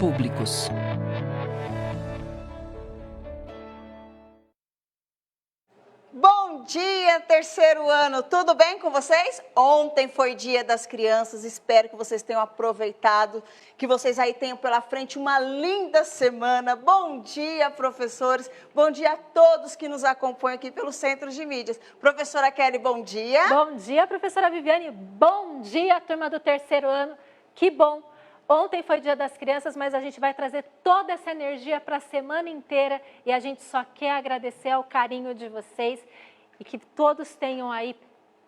públicos. Bom dia, terceiro ano! Tudo bem com vocês? Ontem foi Dia das Crianças, espero que vocês tenham aproveitado, que vocês aí tenham pela frente uma linda semana. Bom dia, professores! Bom dia a todos que nos acompanham aqui pelo Centro de Mídias. Professora Kelly, bom dia! Bom dia, professora Viviane! Bom dia, turma do terceiro ano! Que bom! Ontem foi Dia das Crianças, mas a gente vai trazer toda essa energia para a semana inteira e a gente só quer agradecer ao carinho de vocês e que todos tenham aí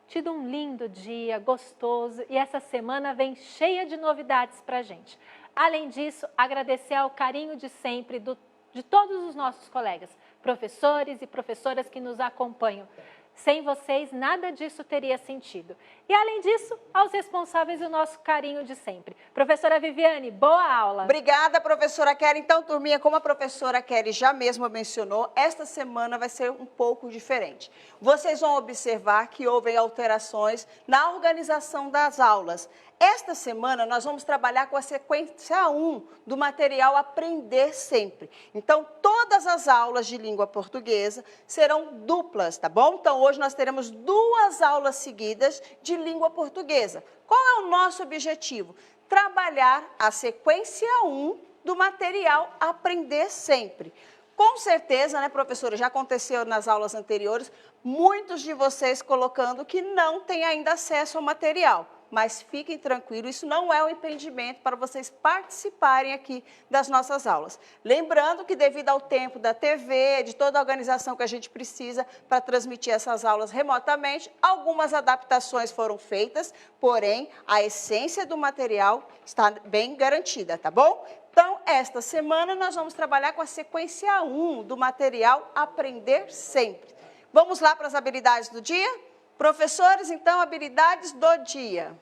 tido um lindo dia, gostoso, e essa semana vem cheia de novidades para a gente. Além disso, agradecer ao carinho de sempre de todos os nossos colegas, professores e professoras que nos acompanham. Sem vocês, nada disso teria sentido. E, além disso, aos responsáveis, o nosso carinho de sempre. Professora Viviane, boa aula. Obrigada, professora Kelly. Então, turminha, como a professora Kelly já mesmo mencionou, esta semana vai ser um pouco diferente. Vocês vão observar que houve alterações na organização das aulas. Esta semana, nós vamos trabalhar com a sequência 1 do material Aprender Sempre. Então, todas as aulas de língua portuguesa serão duplas, tá bom? Então, hoje nós teremos 2 aulas seguidas de língua portuguesa. Qual é o nosso objetivo? Trabalhar a sequência 1 do material Aprender Sempre. Com certeza, né, professora, já aconteceu nas aulas anteriores, muitos de vocês colocando que não têm ainda acesso ao material. Mas fiquem tranquilos, isso não é um impedimento para vocês participarem aqui das nossas aulas. Lembrando que devido ao tempo da TV, de toda a organização que a gente precisa para transmitir essas aulas remotamente, algumas adaptações foram feitas, porém a essência do material está bem garantida, tá bom? Então, esta semana nós vamos trabalhar com a sequência 1 do material Aprender Sempre. Vamos lá para as habilidades do dia? Professores, então, habilidades do dia.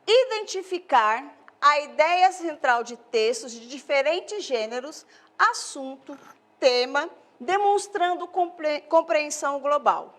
Identificar a ideia central de textos de diferentes gêneros, assunto, tema, demonstrando compreensão global.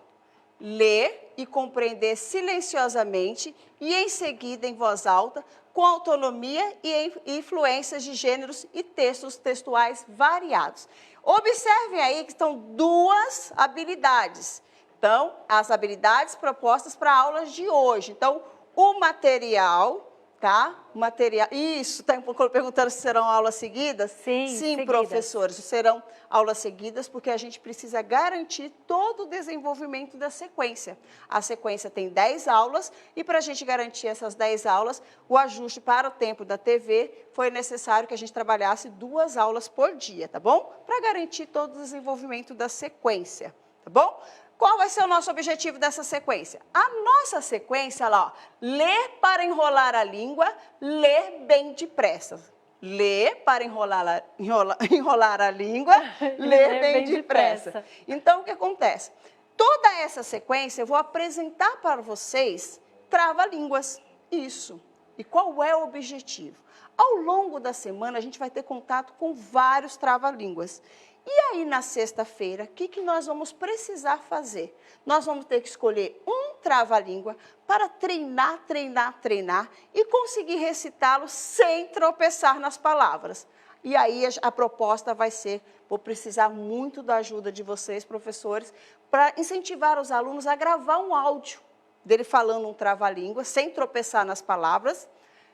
Ler e compreender silenciosamente e, em seguida, em voz alta, com autonomia e influências de gêneros e textos textuais variados. Observem aí que estão 2 habilidades. Então, as habilidades propostas para aulas de hoje. Então, o material, tá? O material. Isso, está perguntando se serão aulas seguidas? Sim, seguidas. Professores, serão aulas seguidas, porque a gente precisa garantir todo o desenvolvimento da sequência. A sequência tem 10 aulas e para a gente garantir essas 10 aulas, o ajuste para o tempo da TV foi necessário que a gente trabalhasse 2 aulas por dia, tá bom? Para garantir todo o desenvolvimento da sequência, tá bom? Qual vai ser o nosso objetivo dessa sequência? A nossa sequência, lá, ó, ler para enrolar a língua, ler bem depressa. Ler para enrolar a língua, ler bem depressa. Então, o que acontece? Toda essa sequência eu vou apresentar para vocês trava-línguas. Isso. E qual é o objetivo? Ao longo da semana, a gente vai ter contato com vários trava-línguas. E aí, na sexta-feira, o que nós vamos precisar fazer? Nós vamos ter que escolher um trava-língua para treinar e conseguir recitá-lo sem tropeçar nas palavras. E aí, a proposta vai ser, vou precisar muito da ajuda de vocês, professores, para incentivar os alunos a gravar um áudio dele falando um trava-língua, sem tropeçar nas palavras,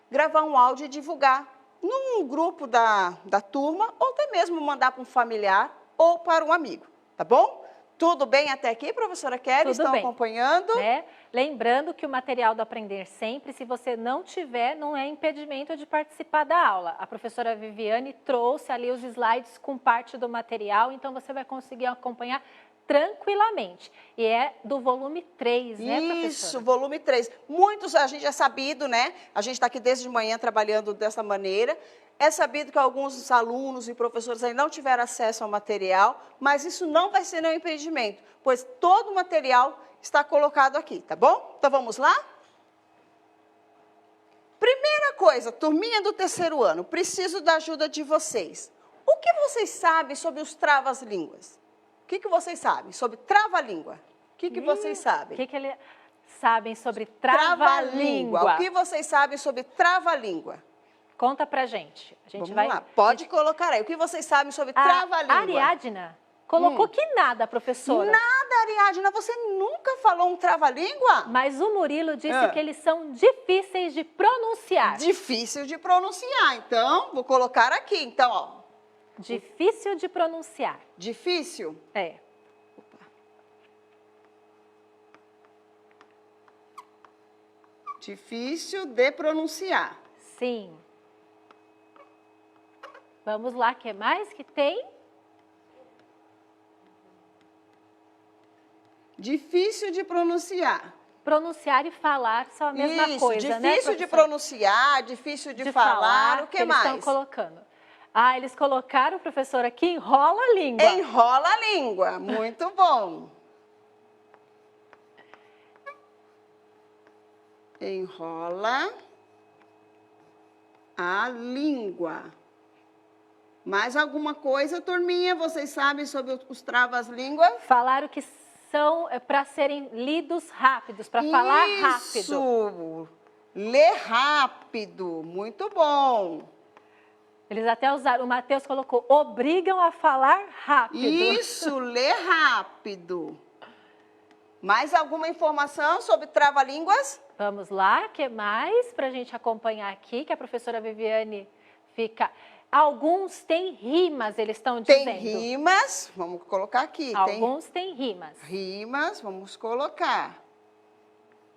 gravar um áudio e divulgar num grupo da turma, ou até mesmo mandar para um familiar ou para um amigo, tá bom? Tudo bem até aqui, professora Kelly? Estão acompanhando? Né? Lembrando que o material do Aprender Sempre, se você não tiver, não é impedimento de participar da aula. A professora Viviane trouxe ali os slides com parte do material, então você vai conseguir acompanhar tranquilamente. E é do volume 3, né, professora? Isso, volume 3. Muitos, a gente é sabido, né? A gente está aqui desde de manhã trabalhando dessa maneira. É sabido que alguns alunos e professores ainda não tiveram acesso ao material, mas isso não vai ser nenhum impedimento, pois todo o material está colocado aqui, tá bom? Então vamos lá? Primeira coisa, turminha do terceiro ano, preciso da ajuda de vocês. O que vocês sabem sobre os travas-línguas? O que vocês sabem sobre trava-língua? O que vocês sabem? O que eles sabem sobre trava-língua? O que vocês sabem sobre trava-língua? Conta pra gente. A gente Vamos vai... lá, pode colocar aí. O que vocês sabem sobre A trava-língua? Ariadna colocou que nada, professora. Nada, Ariadna, você nunca falou um trava-língua? Mas o Murilo disse que eles são difíceis de pronunciar. Difícil de pronunciar, então, vou colocar aqui. Então, ó. Difícil de pronunciar. Difícil? É. Opa. Difícil de pronunciar. Sim. Vamos lá, o que mais que tem? Difícil de pronunciar. Pronunciar e falar são a mesma coisa, né, difícil de professora? pronunciar, difícil de falar, o que eles mais? estão colocando. Ah, eles colocaram, professora, que enrola a língua. Enrola a língua, muito bom. Enrola a língua. Mais alguma coisa, turminha? Vocês sabem sobre os travas-língua? Falaram que são para serem lidos rápidos, para falar rápido. Isso! Ler rápido, muito bom. Eles até usaram, o Matheus colocou, obrigam a falar rápido. Isso, ler rápido. Mais alguma informação sobre trava-línguas? Vamos lá, o que mais para a gente acompanhar aqui, que a professora Viviane fica... Alguns têm rimas, eles estão dizendo. Tem rimas, vamos colocar aqui. Alguns têm rimas. Rimas, vamos colocar.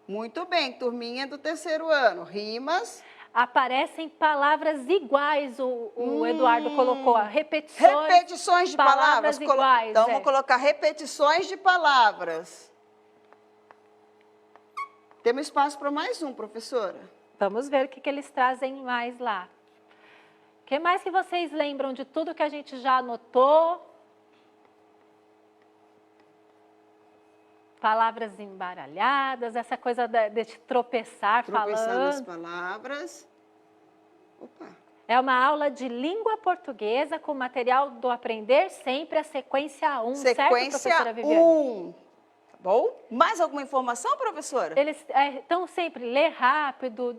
Muito bem, turminha do terceiro ano. Rimas. Aparecem palavras iguais, o Eduardo colocou, repetições. Repetições de palavras. Iguais, então, vamos colocar repetições de palavras. Temos espaço para mais um, professora. Vamos ver o que eles trazem mais lá. O que mais que vocês lembram de tudo que a gente já anotou? Palavras embaralhadas, essa coisa de tropeçar falando. Tropeçar nas palavras. Opa. É uma aula de língua portuguesa com material do Aprender Sempre, a sequência 1, certo, professora Viviane? Sequência 1. Tá bom? Mais alguma informação, professora? Eles estão sempre ler rápido.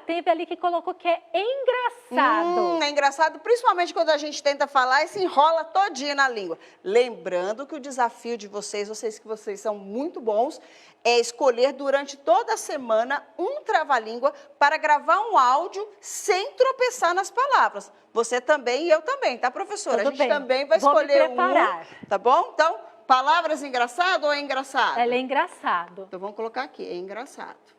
Teve ali que colocou que é engraçado. É engraçado, principalmente quando a gente tenta falar e se enrola todinha na língua. Lembrando que o desafio de vocês que vocês são muito bons, é escolher durante toda a semana um trava-língua para gravar um áudio sem tropeçar nas palavras. Você também e eu também, tá, professora? Tudo a gente bem. também vai Vou me escolher preparar. tá bom? Então, palavras engraçado ou é engraçado? Ela é engraçado. Então, vamos colocar aqui, é engraçado.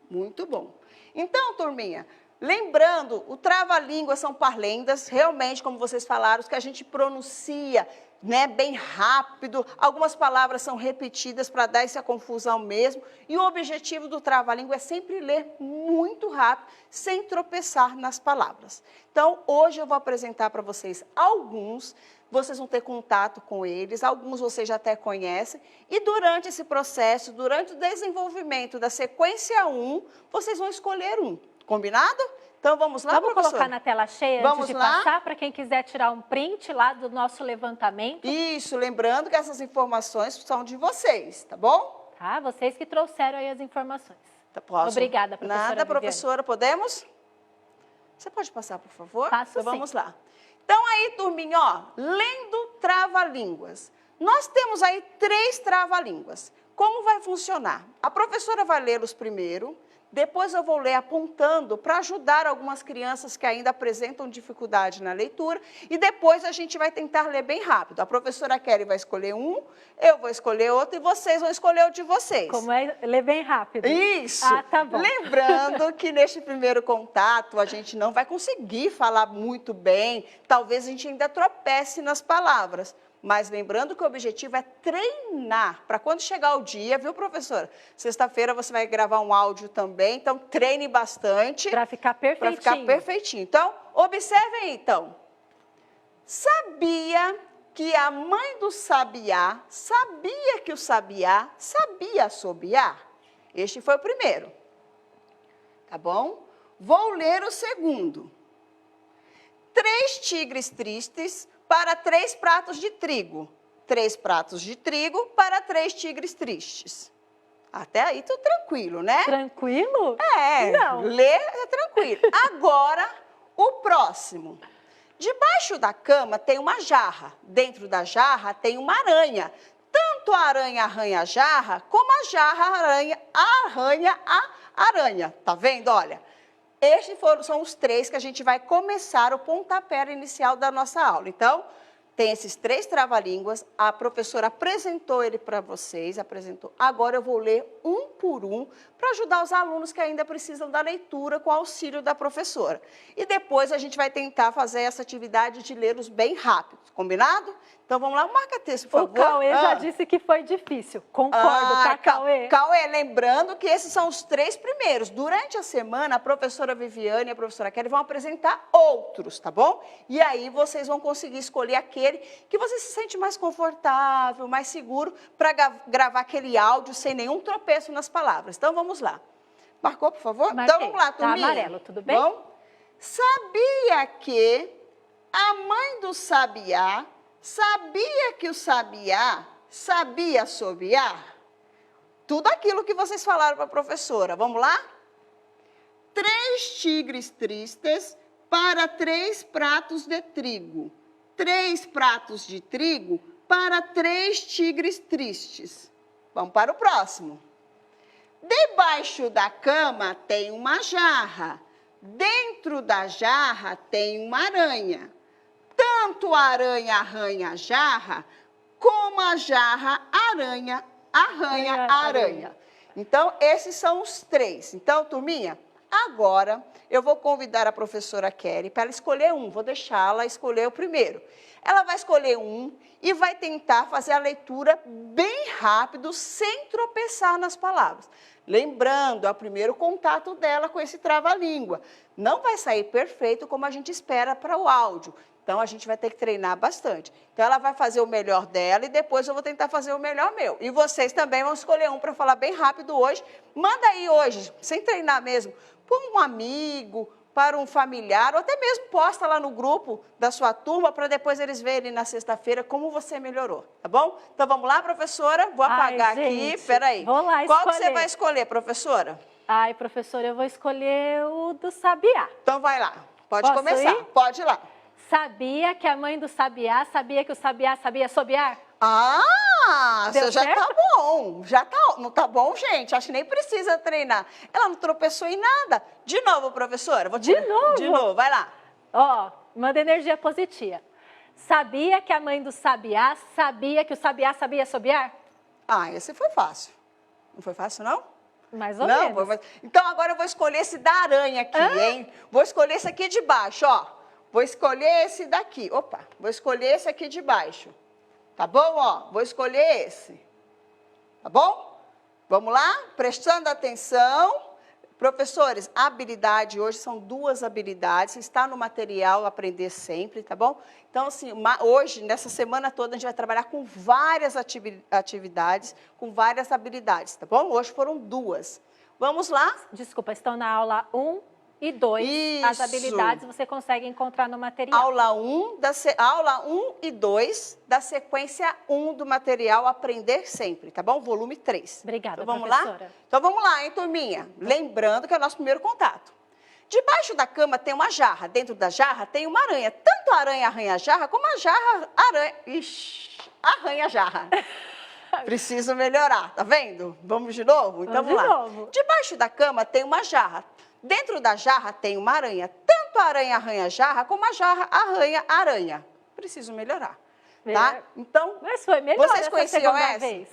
Muito bom. Então, turminha, lembrando, o trava-língua são parlendas, realmente, como vocês falaram, que a gente pronuncia, né, bem rápido. Algumas palavras são repetidas para dar essa confusão mesmo. E o objetivo do trava-língua é sempre ler muito rápido, sem tropeçar nas palavras. Então, hoje eu vou apresentar para vocês alguns. Vocês vão ter contato com eles, alguns vocês já até conhecem, e durante esse processo, durante o desenvolvimento da sequência 1, vocês vão escolher um, combinado? Então vamos lá, Vamos professora? colocar na tela cheia antes de passar, para quem quiser tirar um print lá do nosso levantamento. Isso, lembrando que essas informações são de vocês, tá bom? Tá, vocês que trouxeram aí as informações. Tá, posso? Obrigada, professora Nada, Viviane. professora, podemos? Você pode passar, por favor? Passo, então, sim. vamos lá. Então aí, turminha, ó, lendo trava-línguas. Nós temos aí 3 trava-línguas. Como vai funcionar? A professora vai lê-los primeiro, depois eu vou ler apontando para ajudar algumas crianças que ainda apresentam dificuldade na leitura e depois a gente vai tentar ler bem rápido. A professora Kelly vai escolher um, eu vou escolher outro e vocês vão escolher o de vocês. Como é ler bem rápido. Isso. Tá bom. Lembrando que neste primeiro contato a gente não vai conseguir falar muito bem, talvez a gente ainda tropece nas palavras. Mas lembrando que o objetivo é treinar, para quando chegar o dia, viu, professora? Sexta-feira você vai gravar um áudio também, então treine bastante. Para ficar perfeitinho. Para ficar perfeitinho. Então, observem aí, então. Sabia que a mãe do sabiá sabia que o sabiá sabia assobiar? Este foi o primeiro. Tá bom? Vou ler o segundo. 3 tigres tristes para 3 pratos de trigo. 3 pratos de trigo para 3 tigres tristes. Até aí tudo tranquilo, né? Tranquilo? Não. Ler é tranquilo. Agora, o próximo. Debaixo da cama tem uma jarra. Dentro da jarra tem uma aranha. Tanto a aranha arranha a jarra, como a jarra arranha a aranha. Tá vendo? Olha, estes são os 3 que a gente vai começar o pontapé inicial da nossa aula. Então, tem esses 3 trava-línguas, a professora apresentou ele para vocês, apresentou. Agora eu vou ler um por um para ajudar os alunos que ainda precisam da leitura com auxílio da professora. E depois a gente vai tentar fazer essa atividade de lê-los bem rápido, combinado? Então vamos lá, marca texto, por favor. O Cauê já disse que foi difícil, concordo, tá, Cauê? Cauê, lembrando que esses são os 3 primeiros. Durante a semana, a professora Viviane e a professora Kelly vão apresentar outros, tá bom? E aí vocês vão conseguir escolher aquele que você se sente mais confortável, mais seguro, para gravar aquele áudio sem nenhum tropeço nas palavras. Então vamos lá. Marcou, por favor? Marquei. Então vamos lá, turminha. Tá amarelo, tudo bem? Bom, sabia que a mãe do sabiá sabia que o sabiá sabia assobiar? Tudo aquilo que vocês falaram para a professora. Vamos lá? 3 tigres tristes para 3 pratos de trigo. 3 pratos de trigo para 3 tigres tristes. Vamos para o próximo. Debaixo da cama tem uma jarra. Dentro da jarra tem uma aranha. Tanto a aranha arranha a jarra, como a jarra arranha a aranha. Então, esses são os 3. Então, turminha, agora eu vou convidar a professora Kelly para ela escolher um. Vou deixá-la escolher o primeiro. Ela vai escolher um e vai tentar fazer a leitura bem rápido, sem tropeçar nas palavras. Lembrando, é o primeiro contato dela com esse trava-língua. Não vai sair perfeito como a gente espera para o áudio. Então, a gente vai ter que treinar bastante. Então, ela vai fazer o melhor dela e depois eu vou tentar fazer o melhor meu. E vocês também vão escolher um para falar bem rápido hoje. Manda aí hoje, sem treinar mesmo, para um amigo, para um familiar, ou até mesmo posta lá no grupo da sua turma para depois eles verem na sexta-feira como você melhorou, tá bom? Então, vamos lá, professora? Vou apagar aqui, peraí. Vou lá Qual que você vai escolher, professora? Ai, professora, eu vou escolher o do sabiá. Então, vai lá. Pode Posso começar. ir? Pode ir lá. Sabia que a mãe do sabiá sabia que o sabiá sabia assobiar? Ah, Deu você já certo? tá bom. Já tá, não tá bom, gente? Acho que nem precisa treinar. Ela não tropeçou em nada. De novo, professora. De novo? De novo, vai lá. Ó, manda energia positiva. Sabia que a mãe do sabiá sabia que o sabiá sabia assobiar? Ah, esse foi fácil. Não foi fácil, não? Mais ou Não, menos. foi fácil. Então, agora eu vou escolher esse da aranha aqui, hein? Vou escolher esse aqui de baixo, ó. Vou escolher esse daqui. Opa, vou escolher esse aqui de baixo. Tá bom, ó? Vou escolher esse. Tá bom? Vamos lá? Prestando atenção. Professores, a habilidade hoje são 2 habilidades. Está no material Aprender Sempre, tá bom? Então, assim, hoje, nessa semana toda, a gente vai trabalhar com várias atividades, com várias habilidades, tá bom? Hoje foram 2. Vamos lá? Desculpa, estão na aula 1 e 2. As Isso. habilidades você consegue encontrar no material. Aula 1 e 2 da sequência 1 do material Aprender Sempre, tá bom? Volume 3. Obrigada, então, vamos professora. lá? Então vamos lá, hein, turminha? Lembrando que é o nosso primeiro contato. Debaixo da cama tem uma jarra, dentro da jarra tem uma aranha. Tanto a aranha arranha a jarra, como a jarra arranha a jarra. Preciso melhorar, tá vendo? Vamos de novo? Então vamos lá. novo. Debaixo da cama tem uma jarra. Dentro da jarra tem uma aranha. Tanto a aranha arranha a jarra, como a jarra arranha a aranha. Preciso melhorar, tá? Então, Mas foi melhor vocês essa conheciam segunda essa? vez.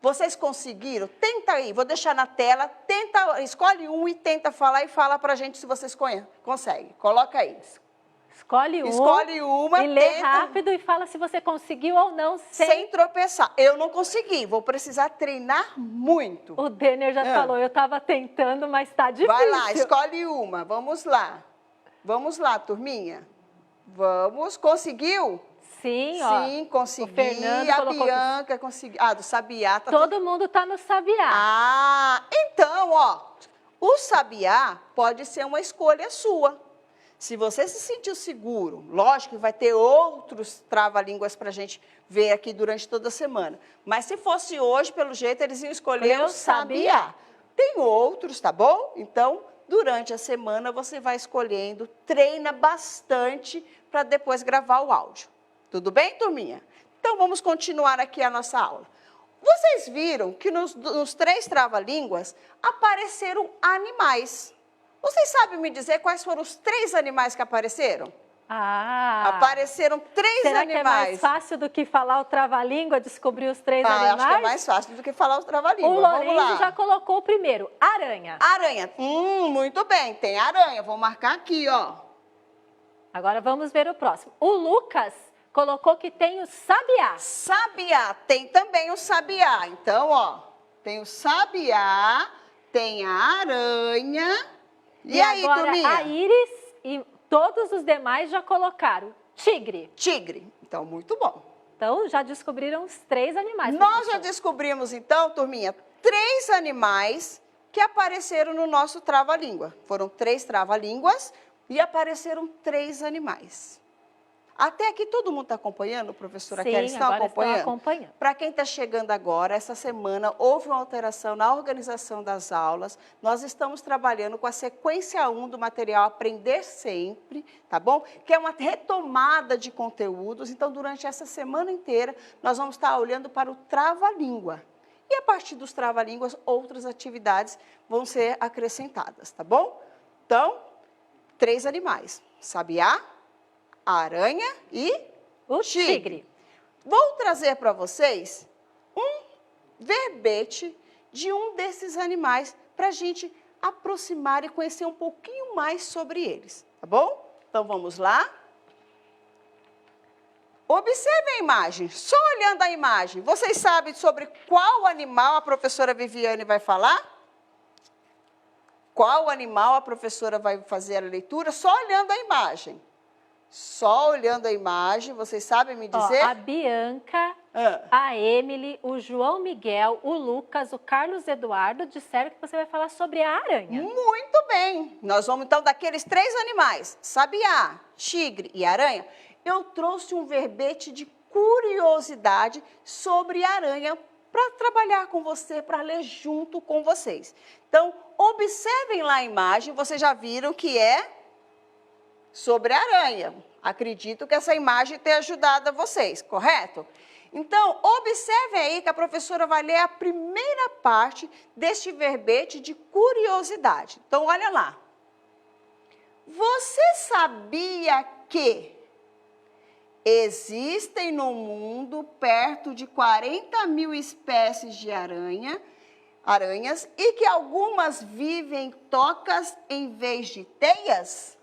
Vocês conseguiram? Tenta aí, vou deixar na tela. Tenta, escolhe um e tenta falar e fala pra gente se vocês conseguem. Coloca aí. Escolhe uma, e lê tenta, rápido e fala se você conseguiu ou não sem tropeçar. Eu não consegui, vou precisar treinar muito. O Denner já falou, eu estava tentando, mas está difícil. Vai lá, escolhe uma, vamos lá. Vamos lá, turminha. Vamos, conseguiu? Sim, ó. Sim, consegui. O Fernando A colocou Bianca conseguiu. Ah, do sabiá. Tá Todo mundo está no sabiá. Ah, então, ó, o sabiá pode ser uma escolha sua. Se você se sentiu seguro, lógico que vai ter outros trava-línguas para a gente ver aqui durante toda a semana. Mas se fosse hoje, pelo jeito, eles iam escolher o sabiá. Tem outros, tá bom? Então, durante a semana, você vai escolhendo, treina bastante para depois gravar o áudio. Tudo bem, turminha? Então, vamos continuar aqui a nossa aula. Vocês viram que nos 3 trava-línguas apareceram animais. Vocês sabem me dizer quais foram os 3 animais que apareceram? Apareceram 3 Será animais. Que é mais fácil do que falar o trava-língua, descobrir os 3 animais? Acho que é mais fácil do que falar o trava-língua. O Lorenzo já colocou o primeiro, aranha. Aranha. Muito bem, tem aranha. Vou marcar aqui, ó. Agora vamos ver o próximo. O Lucas colocou que tem o sabiá. Sabiá, tem também o sabiá. Então, ó, tem o sabiá, tem a aranha. E aí, agora turminha? A Iris e todos os demais já colocaram tigre. Tigre. Então, muito bom. Então, já descobriram os 3 animais. Nós já descobrimos, então, turminha, 3 animais que apareceram no nosso trava-língua. Foram 3 trava-línguas e apareceram 3 animais. Até aqui todo mundo está acompanhando, professora Kelly? Estão acompanhando? Para quem está chegando agora, essa semana houve uma alteração na organização das aulas. Nós estamos trabalhando com a sequência 1 do material Aprender Sempre, tá bom? Que é uma retomada de conteúdos. Então, durante essa semana inteira, nós vamos estar olhando para o trava-língua. E a partir dos trava-línguas, outras atividades vão ser acrescentadas, tá bom? Então, 3 animais: sabiá, a aranha e o tigre. Vou trazer para vocês um verbete de um desses animais para a gente aproximar e conhecer um pouquinho mais sobre eles, tá bom? Então, vamos lá. Observe a imagem, só olhando a imagem. Vocês sabem sobre qual animal a professora Viviane vai falar? Qual animal a professora vai fazer a leitura? Só olhando a imagem. Só olhando a imagem, vocês sabem me dizer? A Bianca, a Emily, o João Miguel, o Lucas, o Carlos Eduardo disseram que você vai falar sobre a aranha. Muito bem. Nós vamos então daqueles 3 animais, sabiá, tigre e aranha. Eu trouxe um verbete de curiosidade sobre a aranha para trabalhar com você, para ler junto com vocês. Então, observem lá a imagem, vocês já viram que é sobre a aranha. Acredito que essa imagem tenha ajudado a vocês, correto? Então, observe aí que a professora vai ler a primeira parte deste verbete de curiosidade. Então, olha lá. Você sabia que existem no mundo perto de 40.000 espécies de aranhas e que algumas vivem em tocas em vez de teias?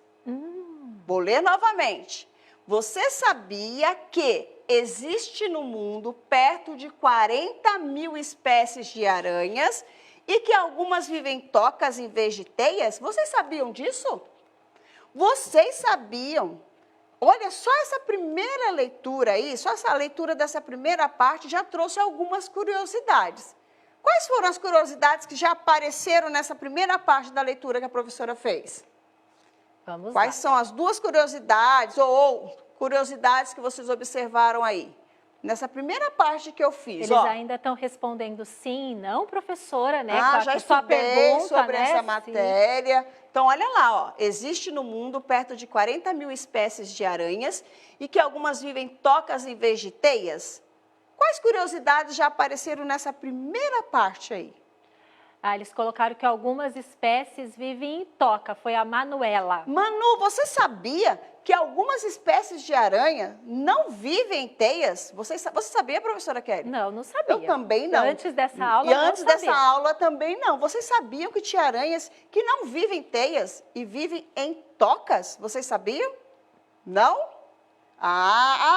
Vou ler novamente. Você sabia que existe no mundo perto de 40.000 espécies de aranhas e que algumas vivem em tocas em vez de teias? Vocês sabiam disso? Vocês sabiam? Olha, só essa primeira leitura aí, só essa leitura dessa primeira parte já trouxe algumas curiosidades. Quais foram as curiosidades que já apareceram nessa primeira parte da leitura que a professora fez? Vamos Quais lá. são as 2 curiosidades ou curiosidades que vocês observaram aí? Nessa primeira parte que eu fiz, Eles ainda estão respondendo sim e não, professora, né? Já estudei sobre né? essa matéria. Sim. Então, olha lá, ó. Existe no mundo perto de 40.000 espécies de aranhas e que algumas vivem em tocas em vez de teias. Quais curiosidades já apareceram nessa primeira parte aí? Eles colocaram que algumas espécies vivem em toca, foi a Manuela. Manu, você sabia que algumas espécies de aranha não vivem em teias? Você sabia, professora Kelly? Não, não sabia. Eu também não. Antes dessa aula, E antes dessa aula também não. Vocês sabiam que tinha aranhas que não vivem em teias e vivem em tocas? Vocês sabiam? Não?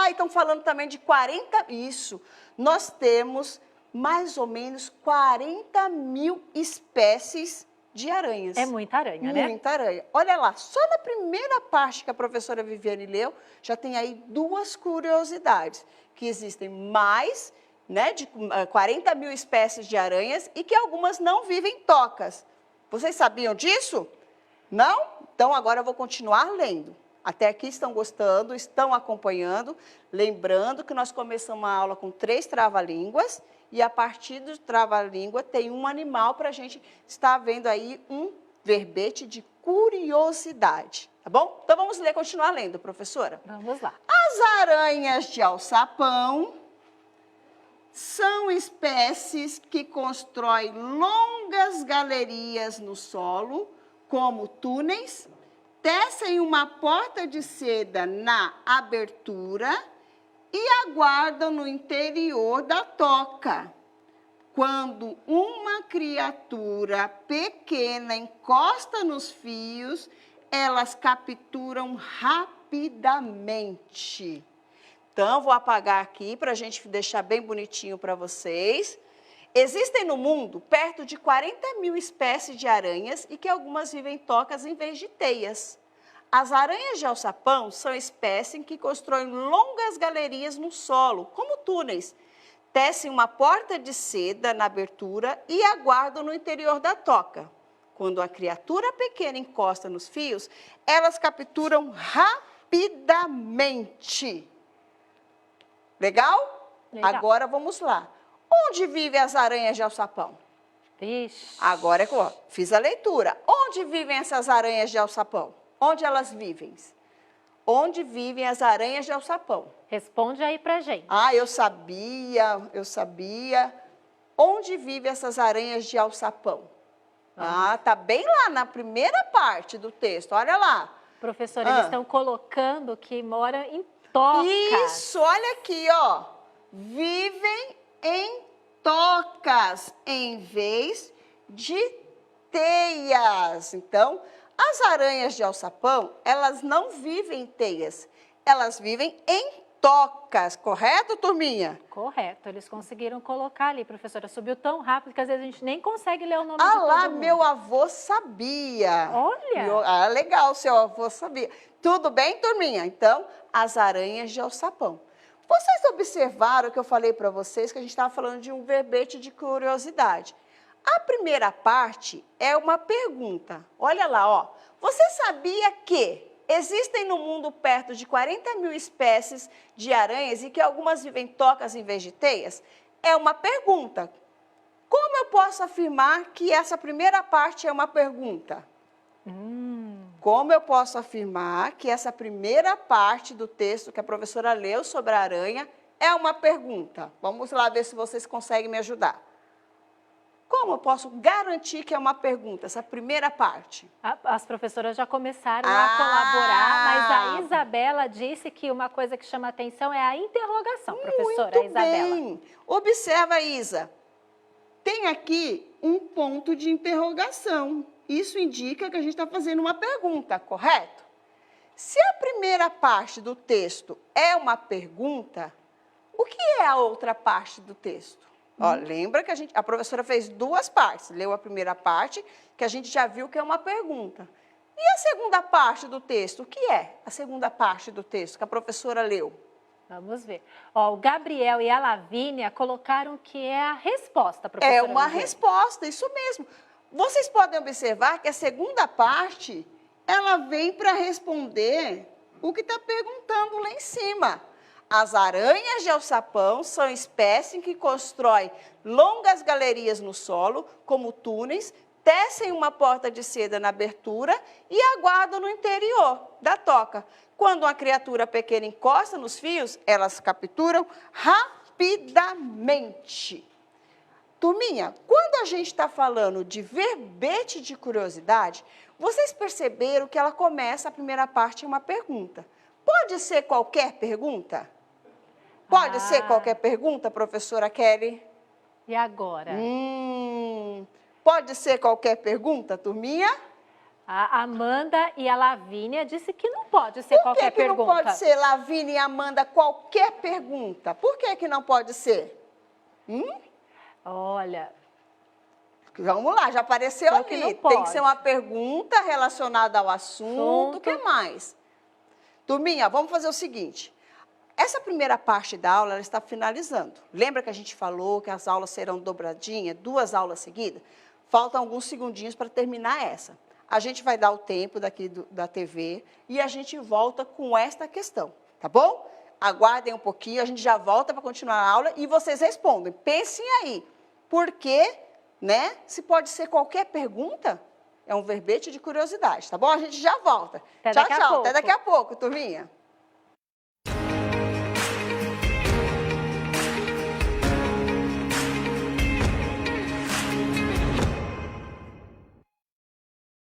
Então falando também de 40... Isso. Nós temos mais ou menos 40.000 espécies de aranhas. É muita aranha, né? Muita aranha. Olha lá, só na primeira parte que a professora Viviane leu, já tem aí 2 curiosidades, que existem mais, né, de 40.000 espécies de aranhas e que algumas não vivem em tocas. Vocês sabiam disso? Não? Então, agora eu vou continuar lendo. Até aqui estão gostando, estão acompanhando. Lembrando que nós começamos a aula com 3 trava-línguas e a partir do trava-língua tem um animal para a gente estar vendo aí um verbete de curiosidade, tá bom? Então, vamos ler, continuar lendo, professora. Vamos lá. As aranhas de alçapão são espécies que constroem longas galerias no solo, como túneis, tecem uma porta de seda na abertura e aguardam no interior da toca. Quando uma criatura pequena encosta nos fios, elas capturam rapidamente. Então, vou apagar aqui para a gente deixar bem bonitinho para vocês. Existem no mundo perto de 40.000 espécies de aranhas e que algumas vivem em tocas em vez de teias. As aranhas de alçapão são espécies que constroem longas galerias no solo, como túneis. Tecem uma porta de seda na abertura e aguardam no interior da toca. Quando a criatura pequena encosta nos fios, elas capturam rapidamente. Legal? Legal. Agora vamos lá. Onde vivem as aranhas de alçapão? Vixe. Agora fiz a leitura. Onde vivem essas aranhas de alçapão? Onde elas vivem? Onde vivem as aranhas de alçapão? Responde aí pra gente. Ah, eu sabia. Onde vivem essas aranhas de alçapão? Ah, tá bem lá na primeira parte do texto, olha lá. Professora, eles estão colocando que moram em tocas. Isso, olha aqui, ó. Vivem em tocas em vez de teias. Então, as aranhas de alçapão, elas não vivem em teias, elas vivem em tocas, correto, turminha? Correto, eles conseguiram colocar ali, professora. Subiu tão rápido que às vezes a gente nem consegue ler o nome de Ah todo lá, mundo. meu avô sabia. Olha! Legal, seu avô sabia. Tudo bem, turminha? Então, as aranhas de alçapão. Vocês observaram que eu falei para vocês que a gente estava falando de um verbete de curiosidade. A primeira parte é uma pergunta. Olha lá, ó. Você sabia que existem no mundo perto de 40.000 espécies de aranhas e que algumas vivem em tocas em vez de teias? É uma pergunta. Como eu posso afirmar que essa primeira parte é uma pergunta? Como eu posso afirmar que essa primeira parte do texto que a professora leu sobre a aranha é uma pergunta? Vamos lá ver se vocês conseguem me ajudar. Como eu posso garantir que é uma pergunta, essa primeira parte? As professoras já começaram a colaborar, mas a Isabela disse que uma coisa que chama atenção é a interrogação, professora. Muito Isabela. bem. Observa, Isa. Tem aqui um ponto de interrogação. Isso indica que a gente está fazendo uma pergunta, correto? Se a primeira parte do texto é uma pergunta, o que é a outra parte do texto? Ó, lembra que a professora fez 2 partes. Leu a primeira parte, que a gente já viu que é uma pergunta. E a segunda parte do texto? O que é a segunda parte do texto que a professora leu? Vamos ver. Ó, o Gabriel e a Lavínia colocaram que é a resposta, professora. É uma Viviane. resposta, isso mesmo. Vocês podem observar que a segunda parte, ela vem para responder o que está perguntando lá em cima. As aranhas de alçapão são espécies que constroem longas galerias no solo, como túneis, tecem uma porta de seda na abertura e aguardam no interior da toca. Quando uma criatura pequena encosta nos fios, elas capturam rapidamente. Turminha, quando a gente está falando de verbete de curiosidade, vocês perceberam que ela começa, a primeira parte, em uma pergunta. Pode ser qualquer pergunta? Pode ser qualquer pergunta, professora Kelly? E agora? Pode ser qualquer pergunta, turminha? A Amanda e a Lavínia disse que não pode ser qualquer pergunta. Por que não pode ser, Lavínia e Amanda, qualquer pergunta? Por que não pode ser? Olha... Vamos lá, já apareceu Só que ali. não pode. Tem que ser uma pergunta relacionada ao assunto. O que mais? Turminha, vamos fazer o seguinte. Essa primeira parte da aula, ela está finalizando. Lembra que a gente falou que as aulas serão dobradinhas, 2 aulas seguidas? Faltam alguns segundinhos para terminar essa. a gente vai dar o tempo daqui da TV e a gente volta com esta questão, tá bom? Aguardem um pouquinho, a gente já volta para continuar a aula e vocês respondem. Pensem aí, por quê, né? Se pode ser qualquer pergunta, é um verbete de curiosidade, tá bom? A gente já volta. Até Tchau, daqui a tchau. pouco. Até daqui a pouco, turminha.